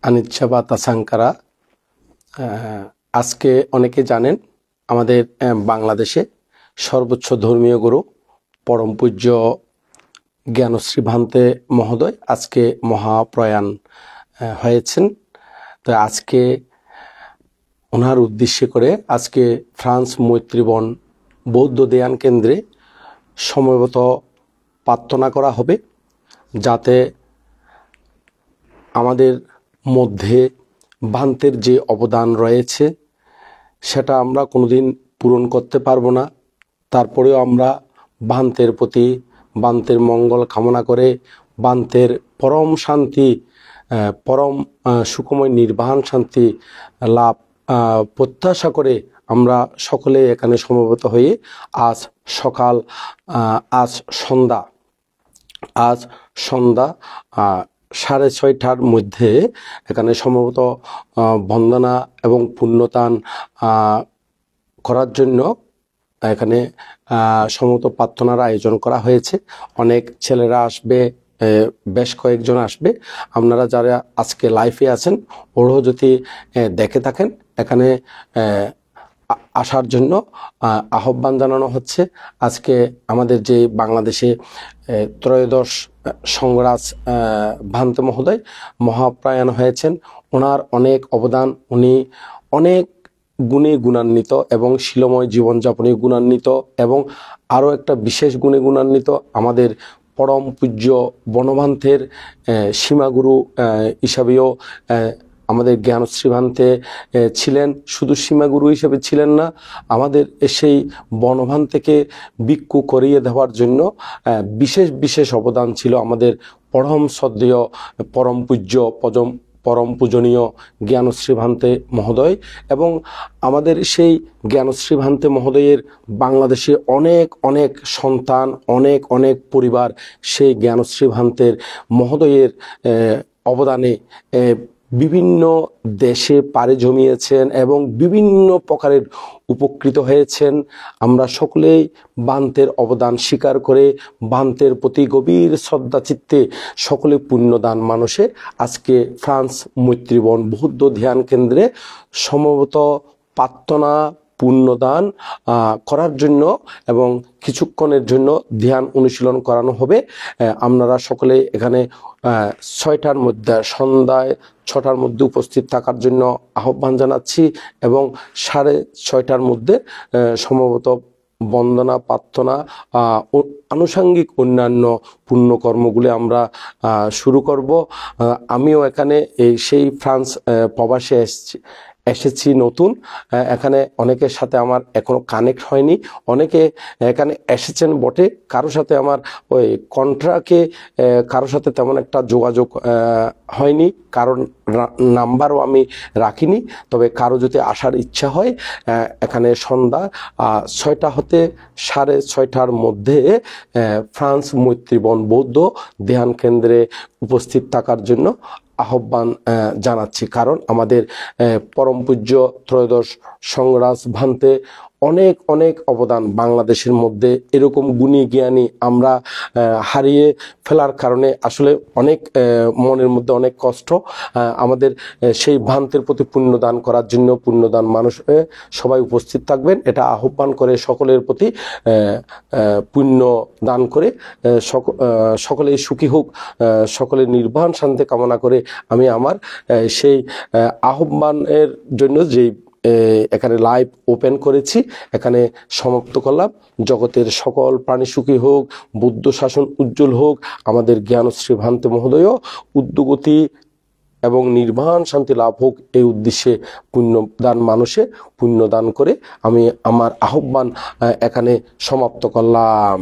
আনিচ্ছা বা তাসাঙ্কারা। আজকে অনেকে জানেন আমাদের বাংলাদেশে সর্বোচ্চ ধর্মীয় গুরু পরম পূজ্য জ্ঞানশ্রী ভান্তে মহোদয় আজকে মহাপ্রয়াণ হয়েছেন। তো আজকে ওনার উদ্দেশ্যে করে আজকে ফ্রান্স মৈত্রীবন বৌদ্ধ ধ্যান কেন্দ্রে সমবেত প্রার্থনা করা হবে, যাতে আমাদের মধ্যে ভান্তের যে অবদান রয়েছে সেটা আমরা কোনোদিন পূরণ করতে পারবো না। তারপরেও আমরা ভান্তের প্রতি ভান্তের মঙ্গল কামনা করে ভান্তের পরম শান্তি, পরম সুখময় নির্বাণ শান্তি লাভ প্রত্যাশা করে আমরা সকলে এখানে সমবেত হয়ে আজ সন্ধ্যা 6:30টার মধ্যে এখানে সম্ভবত বন্দনা এবং পুণ্যদান করার জন্য এখানে সম্ভবত প্রার্থনার আয়োজন করা হয়েছে। অনেক ছেলেরা আসবে, বেশ কয়েকজন আসবে। আপনারা যারা আজকে লাইভে আছেন ওরাও যদি দেখে থাকেন এখানে আসার জন্য আহ্বান জানানো হচ্ছে। আজকে আমাদের যে বাংলাদেশে ত্রয়োদশ সংরাজ ভান্তে মহোদয় মহাপ্রয়াণ হয়েছেন, ওনার অনেক অবদান, উনি অনেক গুণে গুণান্বিত এবং শিলময় জীবনযাপনে গুণান্বিত এবং আরও একটা বিশেষ গুণে গুণান্বিত আমাদের পরম পূজ্য বনভান্তের সীমাগুরু হিসাবেও আমাদের জ্ঞানশ্রী ভান্তে ছিলেন। শুধু সীমাগুরু হিসেবে ছিলেন না, আমাদের সেই বনভান্তেকে ভিক্ষু করিয়ে দেওয়ার জন্য বিশেষ অবদান ছিল আমাদের পরম শ্রদ্ধেয় পরম পূজ্য পরম পূজনীয় জ্ঞানশ্রী ভান্তে মহোদয়। এবং আমাদের সেই জ্ঞানশ্রী ভান্তে মহোদয়ের বাংলাদেশে অনেক সন্তান, অনেক পরিবার সেই জ্ঞানশ্রী ভান্তের মহোদয়ের অবদানে বিভিন্ন দেশে পাড়ি জমিয়েছেন এবং বিভিন্ন প্রকারের উপকৃত হয়েছেন। আমরা সকলেই ভান্তের অবদান স্বীকার করে ভান্তের প্রতি গভীর শ্রদ্ধা চিত্তে সকলে পুণ্যদান মানুষে আজকে ফ্রান্স মৈত্রীবন বৌদ্ধ ধ্যান কেন্দ্রে সমবেত প্রার্থনা পুণ্যদান করার জন্য এবং কিছুক্ষণের জন্য ধ্যান অনুশীলন করানো হবে। আপনারা সকলে এখানে 6টার মধ্যে সন্ধ্যায় 6টার মধ্যে উপস্থিত থাকার জন্য আহ্বান জানাচ্ছি এবং 6:30টার মধ্যে সম্ভবত বন্দনা প্রার্থনা আনুষঙ্গিক অন্যান্য পুণ্যকর্মগুলি আমরা শুরু করব। আমিও এখানে সেই ফ্রান্স প্রবাসে এসেছি নতুন। এখানে অনেকের সাথে আমার এখনো কানেক্ট হয়নি, অনেকে এখানে এসেছেন বটে, কারোর সাথে আমার ওই কন্ট্রাক্টে কারোর সাথে তেমন একটা যোগাযোগ হয়নি, কারণ নাম্বারও আমি রাখিনি। তবে কারো যদি আসার ইচ্ছা হয় এখানে সন্ধ্যা 6টা হতে 6:30টার মধ্যে ফ্রান্স মৈত্রীবন বৌদ্ধ ধ্যান কেন্দ্রে উপস্থিত থাকার জন্য আহ্বান জানাচ্ছি। কারণ আমাদের পরম পূজ্য ত্রয়োদশ সংরাজ ভান্তে অনেক অবদান বাংলাদেশের মধ্যে এরকম গুণী জ্ঞানী আমরা হারিয়ে ফেলার কারণে আসলে অনেক মনের মধ্যে অনেক কষ্ট। আমাদের সেই ভান্তের প্রতি পুণ্যদান করার জন্য পুণ্যদান মানুষ সবাই উপস্থিত থাকবেন, এটা আহ্বান করে সকলের প্রতি পুণ্য দান করে সকলেই সুখী হোক, সকলের নির্বাণ শান্তি কামনা করে আমি আমার সেই আহ্বানের জন্য যেই এখানে লাইভ ওপেন করেছি এখানে সমাপ্ত করলাম। জগতের সকল প্রাণী সুখী হোক, বুদ্ধ শাসন উজ্জ্বল হোক, আমাদের জ্ঞানশ্রী ভান্তে মহোদয় উদ্যোগতি এবং নির্বাণ শান্তি লাভ হোক, এই উদ্দেশ্যে পুণ্যদান মানুষে পুণ্যদান করে আমি আমার আহ্বান এখানে সমাপ্ত করলাম।